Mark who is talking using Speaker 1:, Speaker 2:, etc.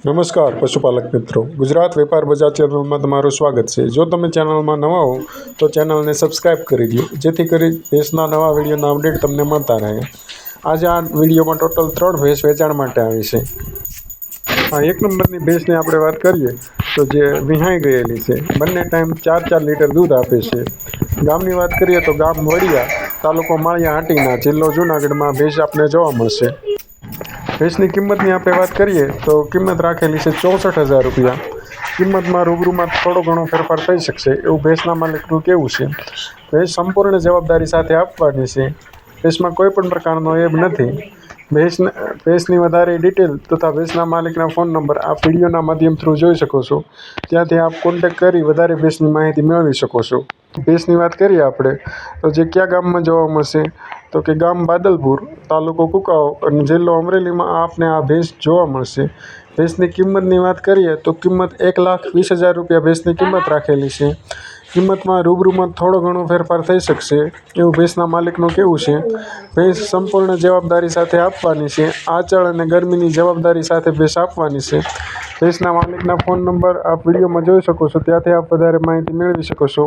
Speaker 1: નમસ્કાર પશુપાલક મિત્રો, ગુજરાત વેપાર બજાર ચેનલમાં તમારું સ્વાગત છે। જો તમે ચેનલમાં નવા હો તો ચેનલને સબસ્ક્રાઇબ કરી દો, જેથી કરી ભેંસના નવા વિડીયોના અપડેટ તમને મળતા રહે। આજે આ વિડીયોમાં ટોટલ 3 ભેંસ વેચાણ માટે આવી છે। આ 1 નંબરની ભેંસની આપણે વાત કરીએ તો જે વિહાઈ ગયેલી છે, બંને ટાઈમ 4-4 લીટર દૂધ આપે છે। ગામની વાત કરીએ તો ગામ વડિયા, તાલુકો માળિયા હાટીના, જિલ્લો જૂનાગઢમાં ભેંસ આપને જોવા મળશે। ભેંસની કિંમતની આપણે વાત કરીએ તો કિંમત રાખેલી છે 64,000 રૂપિયા। કિંમતમાં રૂબરૂમાં થોડો ઘણો ફેરફાર થઈ શકશે એવું ભેંસના માલિકનું કહેવું છે। ભેંસ સંપૂર્ણ જવાબદારી સાથે આપવાની છે। ભેંસમાં કોઈ પણ પ્રકારનો એબ નથી। ભેંસની વધારે ડિટેલ તથા ભેંસના માલિકના ફોન નંબર આપ વિડીયોના માધ્યમ થ્રુ જોઈ શકો છો। ત્યાંથી આપ કોન્ટેક્ટ કરી વધારે ભેંસની માહિતી મેળવી શકો છો। ભેંસની વાત કરીએ આપણે તો જે કયા ગામમાં જોવા મળશે તો કે ગામ બાદલપુર, તાલુકો કુકાઓ અને જિલ્લો અમરેલીમાં આપને આ ભેંસ જોવા મળશે। ભેંસની કિંમતની વાત કરીએ તો કિંમત 1,20,000 રૂપિયા ભેંસની કિંમત રાખેલી છે। કિંમતમાં રૂબરૂમાં થોડો ઘણો ફેરફાર થઈ શકશે એવું ભેંસના માલિકનું કહેવું છે। ભેંસ સંપૂર્ણ જવાબદારી સાથે આપવાની છે। આંચળ અને ગરમીની જવાબદારી સાથે ભેંસ આપવાની છે। ભેંસના માલિકના ફોન નંબર આપ વિડીયોમાં જોઈ શકો છો, ત્યાંથી આપ વધારે માહિતી મેળવી શકો છો।